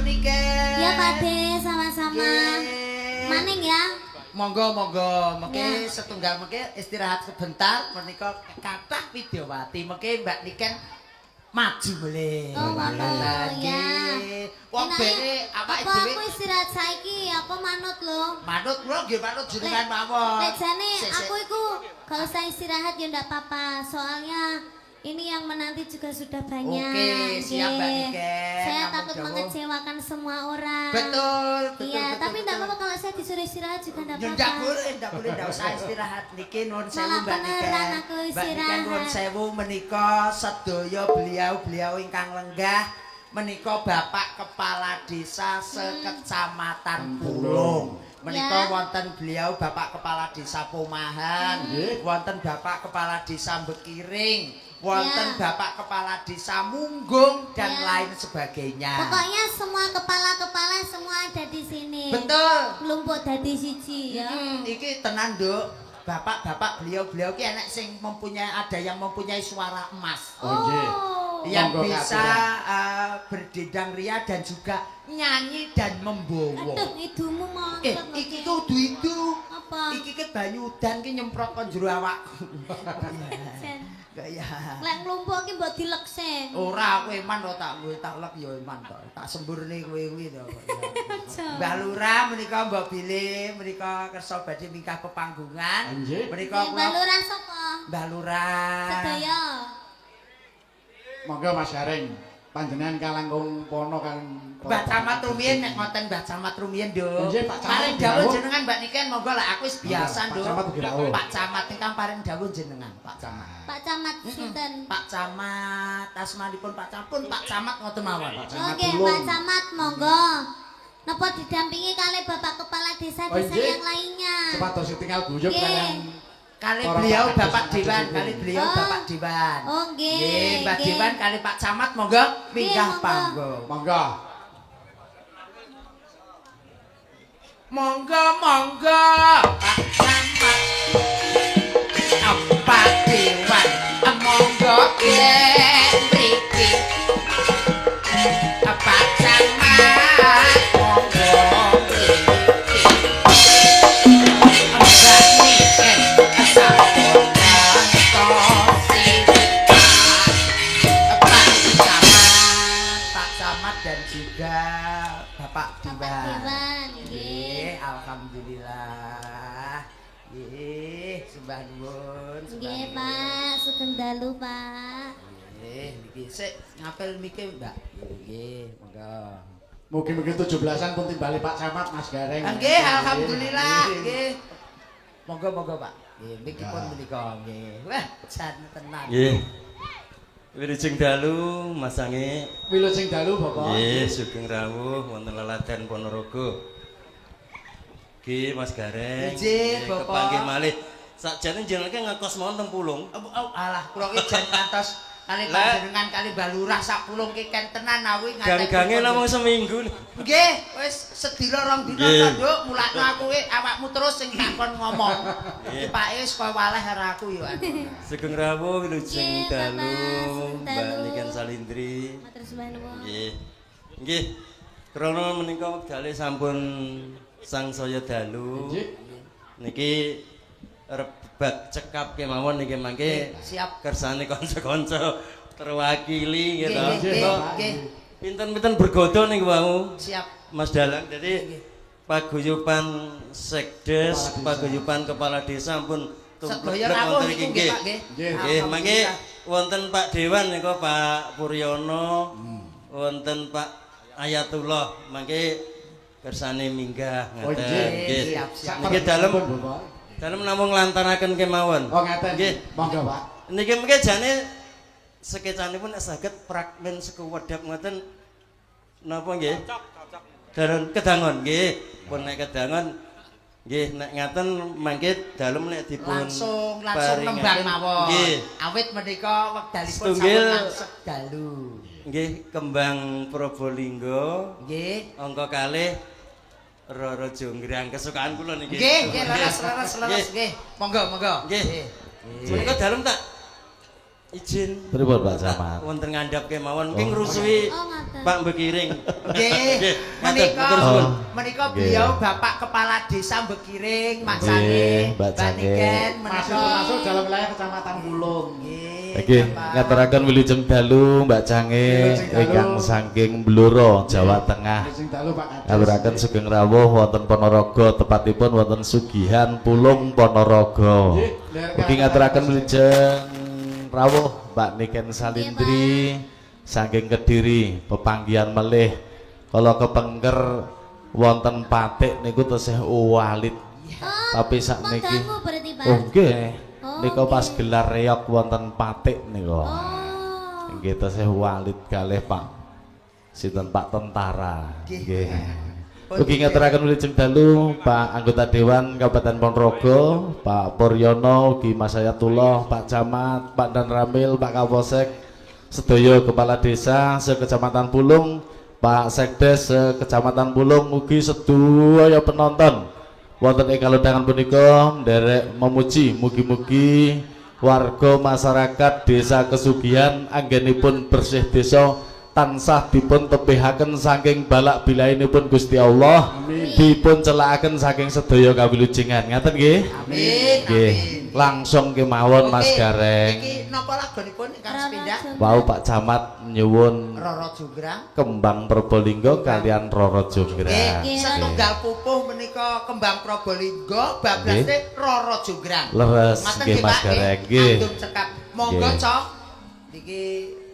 nike. Ya Pakde, sama-sama. Maning ya. Monggo mengke setunggal mengke istirahat sebentar menika kathah Widyawati mengke Mbak Niken maju boleh. Oh, ya. Wong bene awake apa dhewe. aku istirahat saiki apa manut lho? Manut kula nggih manut jenengan mawon. Lek jane aku iku gak usah istirahat ya ndak apa-apa. Soalnya ini yang menanti juga sudah banyak. Oke, siap Mbak Niken. Saya takut mengecewakan semua orang. Betul. Iya, tapi enggak apa-apa kalau saya disuruh istirahat juga enggak apa-apa. Enggak boleh, enggak usah istirahat. Niki nuwun sewu Malah Mbak beneran Niken. aku Mbak istirahat. Niken nuwun sewu menika sedaya beliau-beliau ingkang lenggah menika Bapak Kepala Desa sekecamatan Pulung. Menika Ya. wonten beliau Bapak Kepala Desa Pomahan, wonten Bapak Kepala Desa Bekiring, wonten Ya. Bapak Kepala Desa Munggung dan Ya. lain sebagainya. Pokoknya semua kepala-kepala semua ada di sini. Betul. Lumpuk dadi siji ya. Iki tenan, Nduk. Bapak-bapak beliau-beliau ki enek sing ada yang mempunyai suara emas. Yang Monggo bisa katuran. berdendang ria dan juga nyanyi dan membawa. Aduh, idumu mangket. Iki kudu itu. Apa? Iki ki banyu udan ki nyemprot kon jero awakku. Sen. Gaya. Lek nglumpuk ki mbok dileksen. Ora kowe eman to tak kowe tak lek ya eman to. Tak semburne kowe kuwi to. Mbah Lurah menika Mbak Bilih menika kersa badhe mingkah pepanggungan. Nggih. Menika Mbak Lurah sapa? Mbah Lurah. Sedaya. Monggo Mas Gareng, panjenengan kalangkung pono kan. Mbah Camat rumiyin nek ngoten Mbah Camat rumiyin, Nduk. Nggih, Pak Camat Paring dawuh. dawuh jenengan Mbak Niken monggo lah aku wis biasa, Pak Nduk. Camat ugi dawuh. Pak Camat ingkang paring dawuh jenengan, Pak Camat. Pak Camat sinten? Pak Camat, asmanipun Pak Camat pun Pak Camat ngoten mawon. Oke, Pak Camat monggo. Napa didampingi kali Bapak Kepala Desa Oh, desa nggih. yang lainnya. Sepados tinggal guyub Nggih. kalian. Kali Para beliau Pak Bapak Kades Dewan, Kades kali Kades. beliau Oh. Bapak Dewan. Oh, nggih. Nggih, Mbak nggih. Dewan kali Pak Camat monggo minggah monggo. panggung. Monggo. Monggo Pak Camat. Pak Dewan monggo mriki. Pak Camat monggo mriki. Mbak Niken sampun ngantosi Pak Camat dan juga Bapak Bapak Dewan. Dewan, nggih. Nggih, alhamdulillah. Nggih, sembah nuwun. Nggih, Pak, sugeng dalu, Pak. Nggih, niki sik ngapel mike, Mbak. Nggih, monggo. Mugi-mugi 17-an pun timbali Pak Camat Mas Gareng. Nggih, alhamdulillah. Nggih. Monggo, Pak. Nggih, mikipun menika nggih. Wah, jan tenan. Nggih. Wilujeng dalu masange. Wilujeng dalu Bapak. Nggih, sugeng rawuh wonten leladan Ponorogo. Nggih, Mas Gareng. Nggih, Bapak. Kepanggih malih. Sakjane jenengan ki ngekos mawon teng Pulung. Alah, kula ki jan kantos kali panjenengan kali Balurah sak pulung ki kentenan awi Gang-gange namung seminggu. Nggih, wis sedina rong dina Nggih. to, Nduk. Mulakno aku ki awakmu terus sing takon ngomong. Iki Pake wis koyo waleh karo aku yo. Sugeng rawuh wilujeng Nggih, Bapak, dalu sugeng Mbak dalu. Niken Salindri. Matur suwun nuwun. Nggih. Nggih. Krana menika wektale sampun sangsaya dalu. Nggih. Niki rebak cekap kemawon niki mangke Siap. kersane kanca-kanca terwakili gitu. Nggih, nggih. Pinten-pinten bergodo niku wau Siap. Mas Dalang. Jadi paguyuban Sekdes, Kepala Desa. paguyuban kepala desa pun Sedaya rawuh wonten niku iki nggih, nggih. Pak nggih. Nggih. Nggih, mangke Alhamdulillah. wonten Pak Dewan niku Pak Puryono, wonten Pak Ayatullah, mangke kersane minggah Oh ngaten. nggih. Nggih. siap, siap. Niki dalem Bapak. dalem namung nglantaraken kemawon. Oh ngaten. Nggih. Monggo Pak. Niki mengke jane sekecanipun saged fragmen sekuwedhap ngoten napa nggih? Daron kedangon nggih. Pun nek kedangon nggih nek ngaten mangke dalem nek dipun Langsung paringaken. nembang mawon. Nggih. Awit menika wekdalipun Setunggil. sampun langsung dalu. Nggih kembang Probolinggo Nggih. angka kalih Roro Jonggrang kesukaan kula niki. Nggih, leres nggih. Monggo. Nggih. Menika dalem tak izin Pripun Pak Camat? wonten ngandhap kemawon mungkin ngrusuhi Oh, ngaten. Pak Bekiring. Nggih, menika beliau Bapak Kepala Desa Bekiring, Mak Sange, Mbak Sange. Niken Masuk dalam wilayah Kecamatan Bulung. Nggih. Nggih, Bapak. ngaturaken wilujeng dalu Mbak Cange Wilujeng dalu. ingkang saking Bluro, Jawa Tengah. Sing dalu Pak Kades. Ngaturaken sugeng rawuh wonten Ponorogo, tepatipun wonten Sugihan Pulung Ponorogo. Ugi ngaturaken wilujeng rawuh Mbak Niken Salindri saking Kediri, pepanggihan melih kala kepengker wonten Patik niku tesih walit. Oh, Tapi sakniki manggamu berarti Pak. oh nggih, Oh, nika pas nggih. gelar reog wonten Patik nika. Oh. Nggih tesih walit kalih Pak sinten Pak Tentara. Nggih. Ugi ngaturaken wilujeng dalu Pak anggota Dewan Kabupaten Ponorogo, Pak Puryono, ugi Mas Ayatullah, Pak Camat, Pak Dan Ramil, Pak Kapolsek, sedaya kepala desa sekecamatan Pulung, Pak Sekdes sekecamatan Pulung, ugi sedaya penonton wonten ing kalodhangan punika nderek memuji mugi-mugi warga masyarakat Desa Kesugihan anggenipun bersih desa tansah dipun tebihaken saking balak bilainipun Gusti Allah, dipun celakaken saking sedaya kawilujengan. Ngaten nggih? Amin. Nggih. Amin. Langsung kemawon Mas Oke, Gareng. Iki napa lagunipun ingkang sepindah? Wau Pak Camat nyuwun Roro Jonggrang. kembang Probolinggo kalian Roro Jonggrang. Nggih, setunggal pupuh menika kembang Probolinggo, bablasne Roro Jonggrang. Leres Maten nggih Mas Pak, Gareng nggih. Andum cekap. Monggo Nggih. Cok. Niki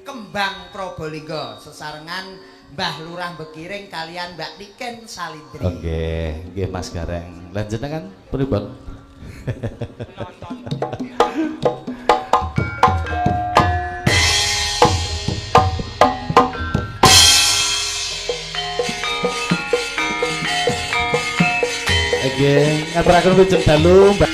kembang Probolinggo sesarengan Mbah Lurah Bekiring kalian Mbak Niken Salindri. Oke, nggih Mas Gareng. Lan jenengan pripun? Oke, ngaturaken wilujeng dalu Mbak.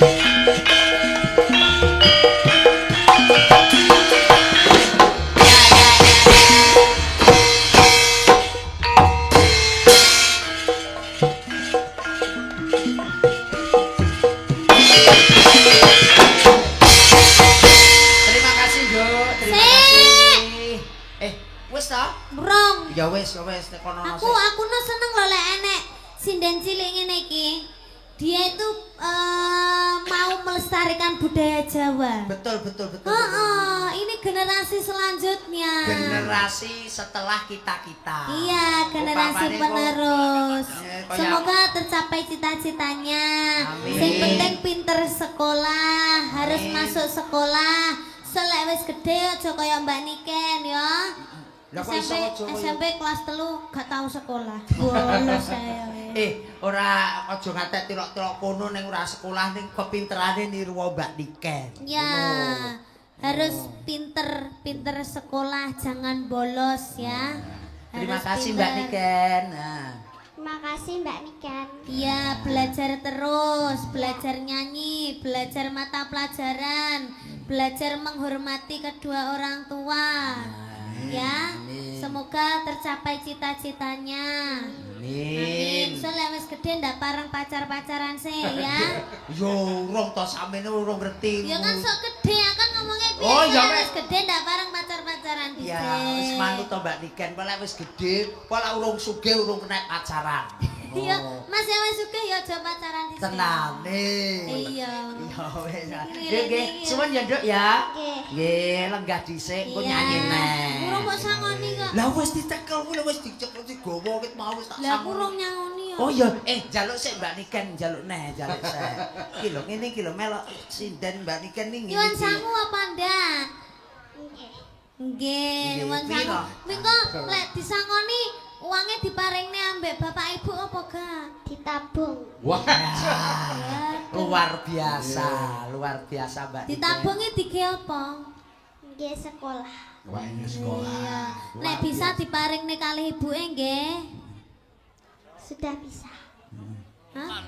Terima kasih, Nduk. Terima Sik. kasih. Wis ta? Brong. Ya wis nek kono Aku no seneng lho lek enek sinden cilik ngene iki. Dia itu mau melestarikan budaya Jawa. Betul, betul, betul. Ini generasi selanjutnya. Generasi setelah kita-kita. Iya, generasi Upamane kok- penerus. Kayak- Semoga tercapai cita-citanya. Amin. Sing penting pinter sekolah, harus masuk sekolah. Selek wis gede aja kaya Mbak Niken ya. Lah kok iso aja kaya- SMP kelas 3 gak tahu sekolah. Bolos saya. Ora aja ngatek tirok-tirok kono ning ora sekolah ning kepinterane niru Mbak Niken. Ya, harus pinter sekolah, jangan bolos ya. Terima Harus kasih pinter. Mbak Niken. Nah. Terima kasih Mbak Niken. Iya, belajar terus, belajar nyanyi, belajar mata pelajaran, belajar menghormati kedua orang tua. Ya, semoga tercapai cita-citanya. Amin. Soalnya wis gede ndak pareng pacar-pacaran sih ya. Yo urung to sampeyan urung ngerti. Ya kan sok gede ya kan ngomongnya biasa. Oh, ya, wis gede ndak pareng pacar-pacaran dhisik. Ya, wis manut to Mbak Niken, pola wis gedhe, pola urung sugih, urung kena pacaran. Iya, Mas yang wis sugih ya aja pacaran dhisik. Tenane. Iya. Ya wis. Ngiring, Nggih, ngiring. suwun ya, Nduk ya. Nggih. Nggih, lenggah dhisik engko Iya. nyanyi neh. Urung kok sangoni kok. Lah wis dicekel kuwi wis dicekel digowo ket mau wis tak Lah aku sangoni. urung nyaoni ya. Oh iya, njaluk sik Mbak Niken, njaluk neh, njaluk sik. Iki lho, ngene iki lho melok sinden Mbak Niken ning ngene Nyuwun iki. sangu apa ndak? Nggih. Nggih, nyuwun Piye sangu. to? Mengko lek disangoni uangnya diparingne ambek bapak ibu apa gak? Ditabung. Wah, Luar biasa, luar biasa Mbak Niken. Ditabungi dige apa? Nggih sekolah. wah ini sekolah. Iya. Nek bisa diparingne kali ibuke nggih. Sudah bisa. Hah?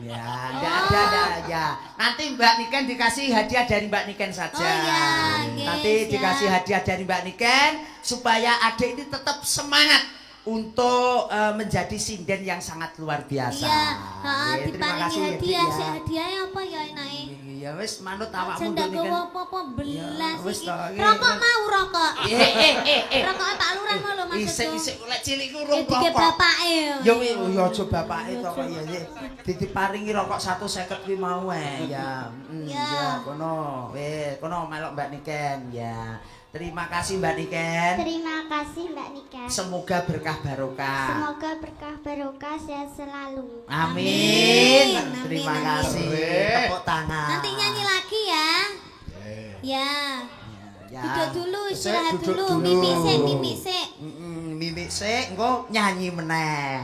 Ya, ada ya. Nanti Mbak Niken dikasih hadiah dari Mbak Niken saja. Oh iya, nggih, Nanti siap. dikasih hadiah dari Mbak Niken supaya adik ini tetap semangat untuk menjadi sinden yang sangat luar biasa. Iya, heeh Nggih, terima diparingi kasih ya, Dik, hadiah. ya. Sik hadiahnya apa ya enake? Ya wis manut awakmu Jendak nduk gowo apa-apa belas wis iki. toh, iki. Rokok mau rokok. Rokok tak lurah lho maksudku. Isik lek cilik ku rung Dike rokok. bapake Ya ya aja bapake to kok ya. Diparingi rokok 150 kuwi mau ya. Ya kono. Wis kono melok Mbak Niken ya. Terima kasih Mbak Niken. Terima kasih Mbak Nika. Semoga berkah barokah. Semoga berkah barokah sehat selalu. Amin. Amin, Terima amin. kasih. Tepuk tangan. Nanti nyanyi lagi ya. Ya. Ya. Duduk dulu, istirahat Duduk dulu. dulu. Mimik sik. Mimik sik engko nyanyi meneh.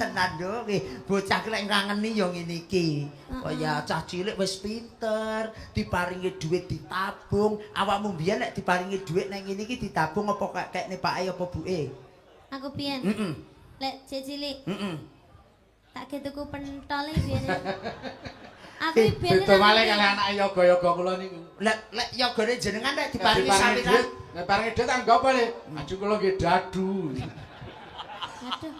Tenan yo bocah ki lek ngangeni yo ngene iki. Kaya cah cilik wis pinter, diparingi dhuwit ditabung. Awakmu mbiyen lek diparingi dhuwit nang ngene iki ditabung apa kekne pake apa buke? Aku piyen? Lek cilik. Tak ge tuku pentole biyen. Aku biyen Beda malih kali anake yoga-yoga kula niku. Lek yogane jenengan lek diparingi sawiran. Nek paringi dhuwit tak nggo apa le? Maju kula nggih dadu. Aduh.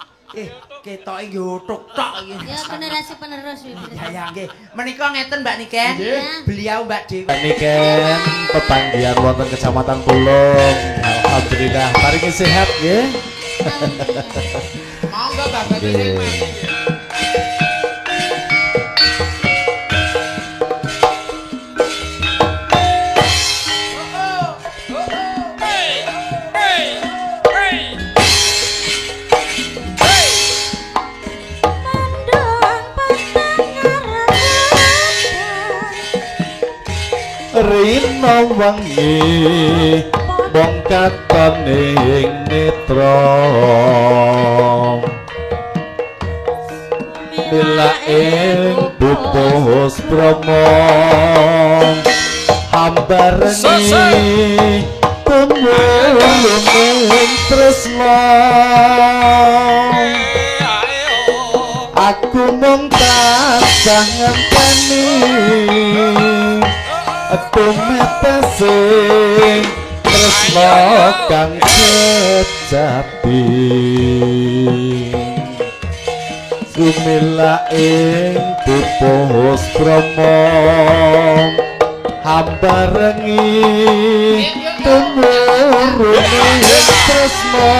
Ketoke nggih utuk tok iki. Ya generasi penerus iki. Ya nggih. Menika ngeten Mbak Niken. Nggih. Beliau Mbak Dewi. Mbak Niken pepanggihan wonten Kecamatan Pulung. Alhamdulillah paringi sehat nggih. Alhamdulillah. Monggo Bapak Niken. Rina wengi wong katone ing netra bila ing pupus promo hambarni temulung tresno aku mung tansah ngenteni tumetesing tresno kang kecapi sumila ing pupus promo hambarengi tumurune tresno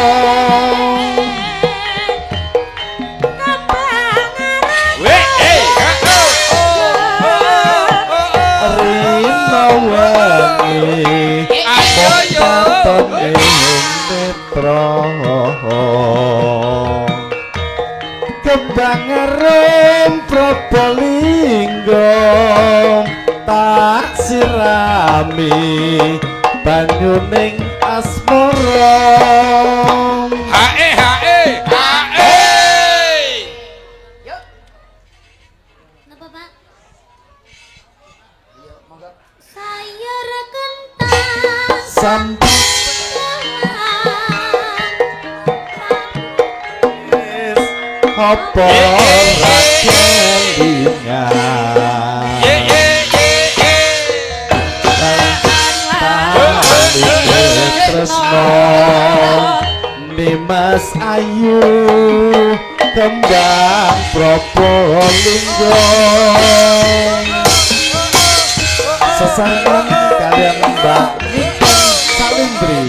kebangaran Probolinggo tak sirami banyuning asmara Napa, Pak? Saya rekentang sampai apa rakelingan tresno Nimas Ayu kembang Probolinggo sesaran kalian Mbak Niken Salindri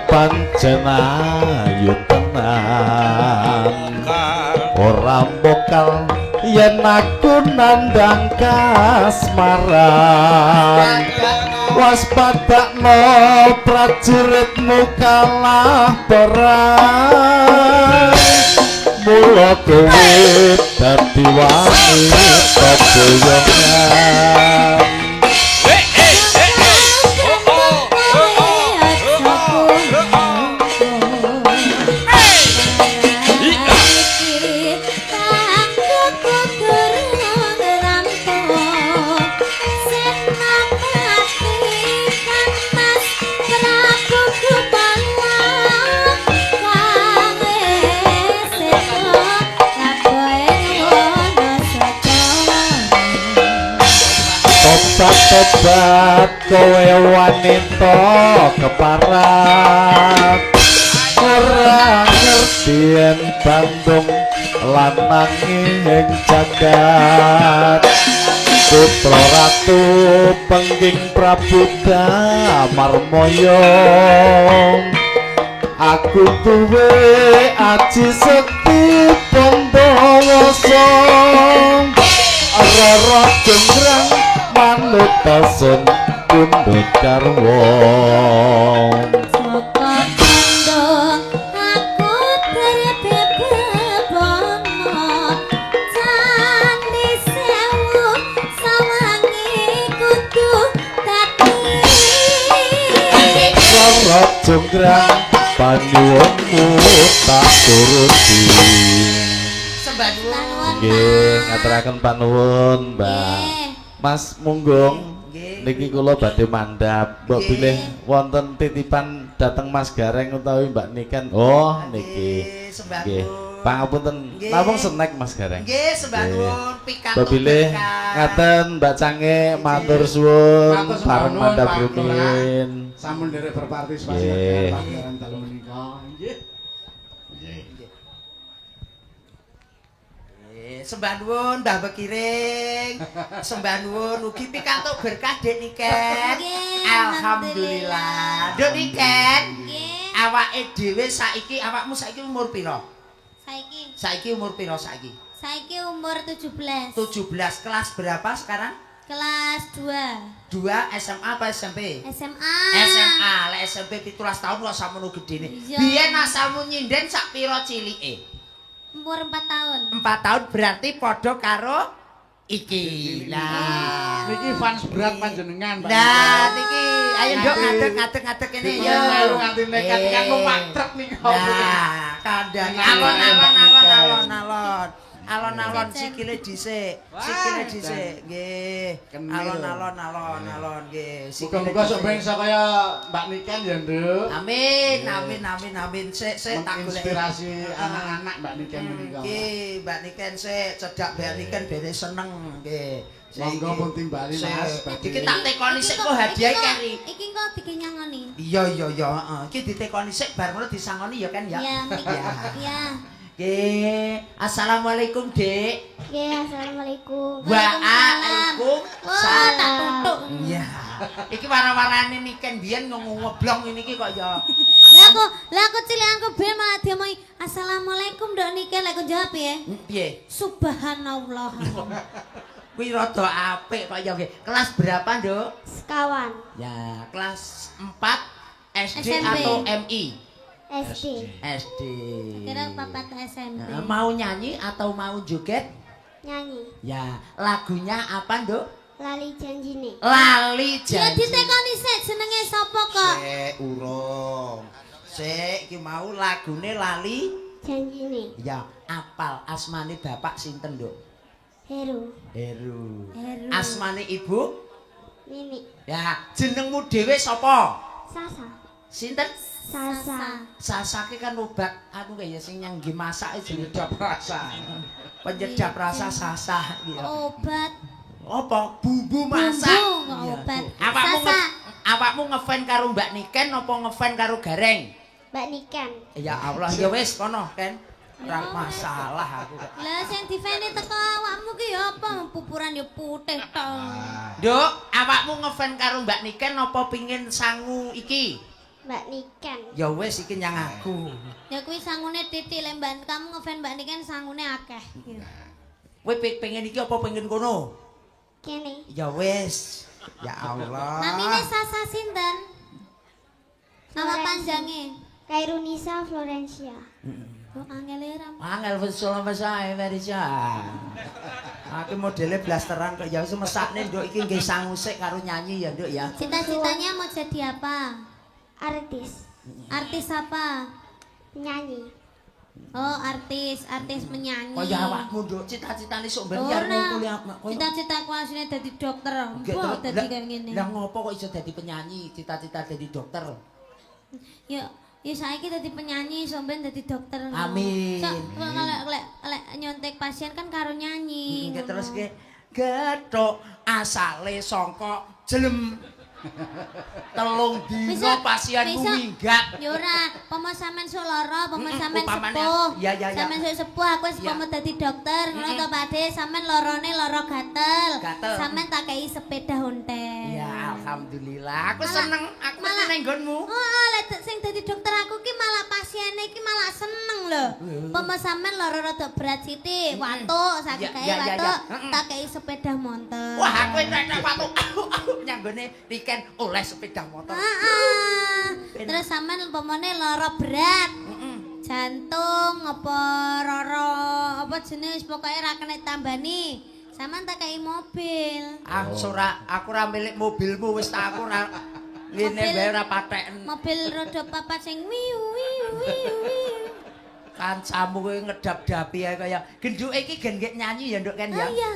pancen ayu tenan ora bokal yen aku nandang kasmaran waspadakno prajuritmu kalah perang mula kowe dadi wanita boyongan Prabu tobat kowe wanita keparat ora ngerti yen Bandung lanang ing jagat putra ratu pengging Prabu Damarmaya aku duwe aji sekti Pandawasa Rara jenggrang manut tasun pundhut garwa Saka Bandung aku terbebebono Candi Sewu sawangi kudu dadi Rara jenggrang panyuwunmu tak turuti Sembah nuwun. nggih ngaturaken panuwun Mbak Nggih. Mas Munggung Nggih. niki kula badhe mandhap mbok Nggih. bilih wonten titipan dhateng Mas Gareng utawi Mbak Niken oh niki Nggih, sembah nggih nuwun. pangapunten Nggih. namung snack Mas Gareng Nggih, sembah Nggih. nuwun pikantuk mbok bilih berkah. ngaten Mbak Cange matur suwun Matur sembah bareng nuwun, mandhap Pak rumiyin Sampun derek berpartisipasi Nggih. dalam pagelaran dalu menika. Nggih. Sembah nuwun Mbah Bekiring. Sembah nuwun ugi pikantuk berkah Dek Niken. Nggih, Alhamdulillah. Dek Niken, Nggih. awake dhewe awakmu saiki umur pira? Saiki Saiki umur pira saiki? saiki umur 17. 17 kelas berapa sekarang? Kelas 2. 2 SMA apa SMP? SMA. SMA, lek SMP 17 tahun kok samono gedene. Iya. Biyen asalmu nyinden sak pira cilike? Umur 4 tahun. 4 tahun berarti padha karo iki. Nah, Niki fans berat panjenengan, Pak. nah niki ayo nduk ngadeg kene Niki yo. melu nganti nekat kan numpak truk nika. Nah, kandhane alon-alon. Alon-alon sikile dhisik. Sikile dhisik. Nggih. Kenil. Alon-alon nggih. Sikile Muga-muga sok dhisik. bangsa kaya Mbak Niken ya, Nduk. Amin. Sik tak golek. Menginspirasi anak-anak Mbak Niken menika. Nggih, Mbak Niken sik cedak Mbak Niken bene seneng nggih. Sik, Monggo nggih. pun timbali, Sik. Mas, badhe. Iki tak tekoni sik kok hadiah keri. Iki kok dikenyangoni. Iya, heeh. Iki ditekoni sik bar ngono disangoni ya kan ya. Iya, iya. Nggih. Assalamualaikum, Dik. Nggih, assalamualaikum. Waalaikum Wah, tak tutuk. Iya. Iki warna-warnane Niken biyen ngeblong ini iki kok ya. Lah aku cilik aku ben malah diomongi assalamualaikum Dok Niken lek aku jawab ya. Piye? Subhanallah. Kuwi rada apik kok ya nggih. Kelas berapa, Nduk? Sekawan. Ya, kelas 4 SD SMP. atau MI? SD. SD. Kira papat SMP. Mau nyanyi atau mau joget? Nyanyi. Ya, lagunya apa, Nduk? Lali janjine. Lali Ya janji. ditekoni sik jenenge sapa kok? Sik urung. Sik iki mau lagune Lali. Janjine. Ya, apal asmane bapak sinten, Nduk? Heru. Heru. Heru. Asmane ibu? Mimi. Ya, jenengmu dhewe sapa? Sasa. Sinten? Sasa. Sasake kan obat anu kaya sing nyangge masak jenenge Penyedap rasa. penyedap rasa sasa gitu. Obat. Apa bumbu masak? Bumbu, nggak Iya. obat. Awakmu Sasa. awakmu ngefan karo Mbak Niken apa ngefan karo Gareng? Mbak Niken. Ya Allah, ya wis kono, Ken. Ora masalah aku. Lah sing difene teko awakmu ki ya apa pupuran ya putih tok. Nduk, awakmu ngefan karo Mbak Niken apa pingin sangu iki? Mbak Niken. Ya wis iki nyang aku. Ya kuwi sangune titik lek mbak kamu ngefan Mbak Niken sangune akeh. Kowe pengen iki apa pengen kono? Kene. Ya wis. Ya Allah. Namine Sasa sinten? Nama Florencia. panjange. Kairunisa Florencia. Oh angel ram. Angel wis selesai Marisha. Aku modele blasteran kok ya wis mesakne Nduk iki nggih sangu sik karo nyanyi ya Nduk ya. Cita-citanya mau jadi apa? Artis. Artis apa? Penyanyi. Oh artis menyanyi. Kaya awakmu Nduk cita-citane sok ben Ora. yen kuliah. Cita-citaku asline dadi dokter. Mbok dadi kaya ngene. Lah ngopo kok iso dadi penyanyi, cita-cita dadi dokter? Ya saiki dadi penyanyi, somben dadi dokter. Amin. So, lek nyontek pasien kan karo nyanyi. Nggih terus nggih gethuk asale saka Jelem. Telung dina pasienmu minggat. Ya ora, pomo sampean sok lara, pomo sampean upamane, sepuh. ya, ya, ya. Sampean sok sepuh, aku wis Ya. pomo dadi dokter, ngono to Pakde, sampean larane lara gatel. Gatel. Sampean tak kei sepeda ontel. Ya alhamdulillah, aku Malah- seneng aku malah- seneng nggonmu. Oh, lek sing dadi dokter aku ki malah pasiene iki malah seneng lho. Pomo sampean lara rada berat sithik, watuk, sakit kae Ya, ya, ya, watuk, ya. tak kei sepeda motor. Wah, aku nek waktu nyanggone weekend oleh sepeda motor. Terus sampean umpamane lara berat. Jantung apa roro apa jenis pokoknya ra kena tambani. Sampean tak kei mobil. Ah, ora aku ora milik mobilmu wis tak aku ora ngene Mobil- wae ora pateken. Mobil roda papat sing wiu wiu wiu wiu. Kancamu kowe ngedap-dapi ae kaya gendhuke iki gen nyanyi ya, Nduk kan ya. Oh iya,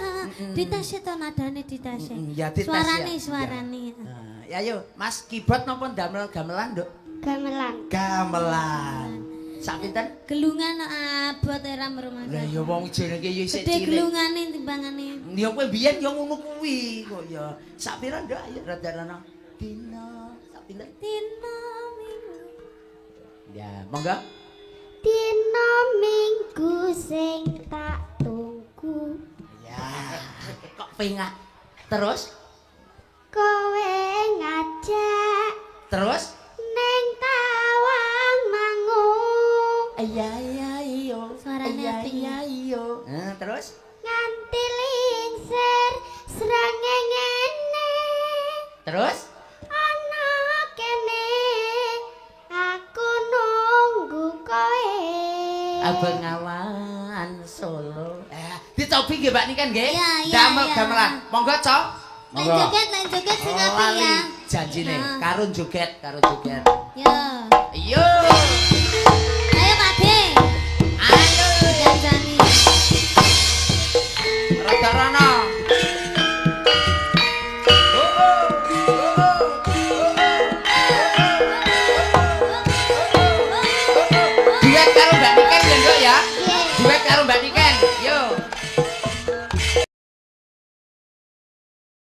ditase to nadane ditase. Ya, dites ya. Suarane. Nah, ya ayo, Mas keyboard napa damel gamelan, Nduk? Gamelan. Gamelan. Sak pinten? Gelungan abot era merumah. Lah ya wong jenenge ya isih Gede cilik. gelungane timbangane. Ya kowe biyen ya ngono kuwi kok ya. Sak pira, Nduk? Ayo rada-rada. Dina, sak pinten? Dina minggu. Ya, monggo. Dina minggu sing tak tunggu. Ya, kok pengak. Terus? Kowe ngajak Terus? neng tawang mangu. Iya iya iyo. Suarane Iya apik. iya iyo. Terus? Nganti lingser srengenge. Terus? Ana kene aku nunggu kowe. Abang Awan Solo. Dicobi nggih Mbak Niken nggih? Iya, iya, Damel iya. gamelan. Monggo, Cok. Lain joget sing apik ya. Janjine Nah. karun joget, karun joget. Yo. Yo.